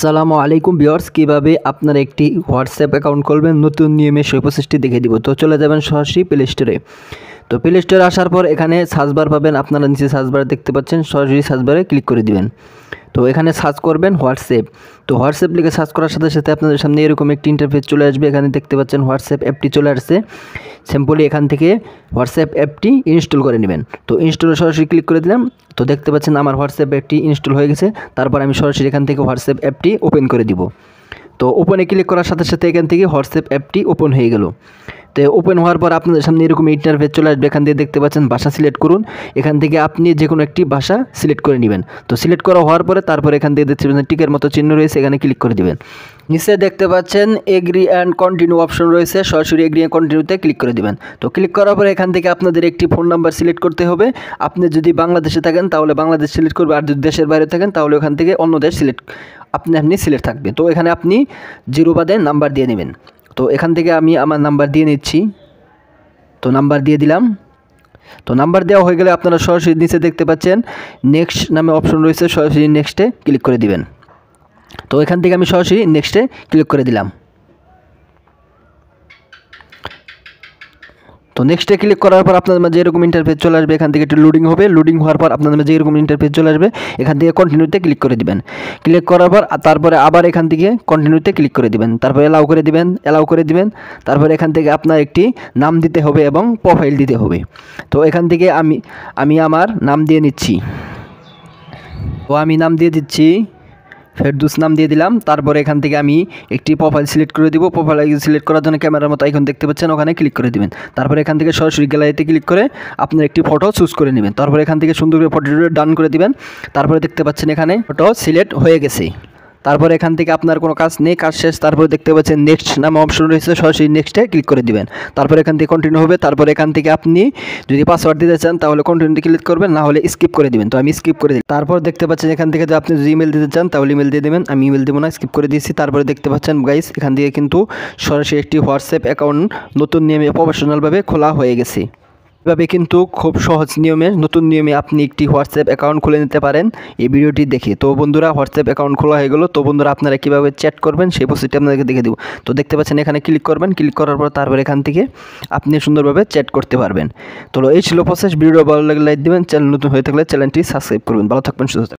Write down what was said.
আসসালামু আলাইকুম ভিউয়ার্স, কিভাবে আপনারা একটি হোয়াটসঅ্যাপ অ্যাকাউন্ট খুলবেন নতুন নিয়মে সেই প্রসেসটি দেখে দিব। তো চলে যাবেন সরাসরি প্লে স্টোরে। তো প্লে স্টোরে আসার পর এখানে সার্চ বার পাবেন, আপনারা নিচে সার্চ বার দেখতে পাচ্ছেন, সরাসরি সার্চ বারে ক্লিক করে দিবেন। তো এখানে সার্চ করবেন হোয়াটসঅ্যাপ। তো হোয়াটসঅ্যাপ লিখে সার্চ করার সাথে সাথে আপনাদের সামনে এরকম একটি ইন্টারফেস চলে আসবে। এখানে দেখতে পাচ্ছেন হোয়াটসঅ্যাপ অ্যাপটি চলে আসছে। সিম্পলি এখান থেকে হোয়াটসঅ্যাপ অ্যাপটি ইনস্টল করে নেবেন। তো ইনস্টলে সরাসরি ক্লিক করে দিলাম। তো দেখতে পাচ্ছেন আমার হোয়াটসঅ্যাপ অ্যাপটি ইনস্টল হয়ে গেছে। তারপর আমি সরাসরি এখান থেকে হোয়াটসঅ্যাপ অ্যাপটি ওপেন করে দিব। তো ওপেনে ক্লিক করার সাথে সাথে এখান থেকে হোয়াটসঅ্যাপ অ্যাপটি ওপেন হয়ে গেল। তো ওপেন হওয়ার পর আপনাদের সামনে এরকম ইন্টারফেস চলে আসবে। এখান থেকে দেখতে পাচ্ছেন ভাষা সিলেক্ট করুন। এখান থেকে আপনি যে কোনো একটি ভাষা সিলেক্ট করে নেবেন। তো সিলেক্ট করা হওয়ার পরে তারপর এখান থেকে দেখতে পাচ্ছেন টিকের মতো চিহ্ন রয়েছে, এখানে ক্লিক করে দেবেন। নিচে দেখতে পাচ্ছেন এগ্রি অ্যান্ড কন্টিনিউ অপশন রয়েছে, সরাসরি এগ্রি অ্যান্ড কন্টিনিউতে ক্লিক করে দেবেন। তো ক্লিক করার পরে এখান থেকে আপনাদের একটি ফোন নাম্বার সিলেক্ট করতে হবে। আপনি যদি বাংলাদেশে থাকেন তাহলে বাংলাদেশ সিলেক্ট করবে, আর যদি দেশের বাইরে থাকেন তাহলে ওখান থেকে অন্য দেশ সিলেক্ট আপনি সিলেক্ট থাকবে। তো এখানে আপনি 0 বাদে নাম্বার দিয়ে নেবেন। তো এখান থেকে আমি আমার নাম্বার দিয়ে নিচ্ছি। তো নাম্বার দিয়ে দিলাম। তো নাম্বার দেওয়া হয়ে গেলে আপনারা সরাসরি নিচে দেখতে পাচ্ছেন নেক্সট নামে অপশন রয়েছে, সরাসরি নেক্সটে ক্লিক করে দিবেন। তো এখান থেকে আমি সরাসরি নেক্সটে ক্লিক করে দিলাম। তো নেক্সটে ক্লিক করার পর আপনাদের মাঝে এরকম ইন্টারফেস চলে আসবে। এখান থেকে একটু লোডিং হবে। লোডিং হওয়ার পর আপনাদের মাঝে এরকম ইন্টারফেস চলে আসবে। এখান থেকে কন্টিনিউতে ক্লিক করে দিবেন। ক্লিক করার পর তারপরে আবার এখান থেকে কন্টিনিউতে ক্লিক করে দিবেন। তারপরে অ্যালাউ করে দিবেন। তারপরে এখান থেকে আপনার একটি নাম দিতে হবে এবং প্রোফাইল দিতে হবে। তো এখান থেকে আমি আমার নাম দিয়ে নিচ্ছি। তো আমি নাম দিয়ে দিচ্ছি, ফেরদৌস নাম দিয়ে দিলাম। তারপরে এখান থেকে আমি একটি প্রোফাইল সিলেক্ট করে দিব। প্রোফাইল সিলেক্ট করার জন্য ক্যামেরার মতো আইকন দেখতে পাচ্ছেন, ওখানে ক্লিক করে দিবেন। তারপরে এখান থেকে সরাসরি গ্যালারিতে ক্লিক করে আপনার একটি ফটো চুজ করে নেবেন। তারপরে এখান থেকে সুন্দর করে ফটোটি ডান করে দিবেন। তারপরে দেখতে পাচ্ছেন এখানে ফটো সিলেক্ট হয়ে গেছে। তারপরে এখান থেকে আপনার কোনো কাজ নেই, কাজ শেষ। তারপরে দেখতে পাচ্ছেন নেক্সট নামে অপশন রয়েছে, সরাসরি নেক্সটে ক্লিক করে দিবেন। তারপরে এখান থেকে কন্টিনিউ হবে। তারপরে এখান থেকে আপনি যদি পাসওয়ার্ড দিতে চান তাহলে কন্টিনিউতে ক্লিক করবেন, না হলে স্কিপ করে দিবেন। তো আমি স্কিপ করে দিই। তারপর দেখতে পাচ্ছেন এখান থেকে যে আপনি যদি ইমেল দিতে চান তাহলে ইমেল দিয়ে দেবেন। আমি ইমেল দেবো না, স্কিপ করে দিয়েছি। তারপরে দেখতে পাচ্ছেন গাইস এখান থেকে কিন্তু সরাসরি একটি হোয়াটসঅ্যাপ অ্যাকাউন্ট নতুন নিয়মে প্রফেশনালভাবে খোলা হয়ে গেছে। এভাবে কিন্তু খুব সহজ নিয়মে নতুন নিয়মে আপনি একটি হোয়াটসঅ্যাপ অ্যাকাউন্ট খুলে নিতে পারেন এই ভিডিওটি দেখে। তো বন্ধুরা, হোয়াটসঅ্যাপ অ্যাকাউন্ট খোলা হয়ে গেল। তো বন্ধুরা, আপনারা কীভাবে চ্যাট করবেন সেই প্রসেসটি আপনাদেরকে দেখে দেবো। তো দেখতে পাচ্ছেন এখানে ক্লিক করবেন। ক্লিক করার পর তারপর এখান থেকে আপনি সুন্দরভাবে চ্যাট করতে পারবেন। তো এই ছিল প্রসেস। ভিডিও ভালো লাগলে লাইক দেবেন, চ্যানেল নতুন হয়ে থাকলে চ্যানেলটি সাবস্ক্রাইব করবেন। ভালো থাকবেন, সুস্থ থাকবেন।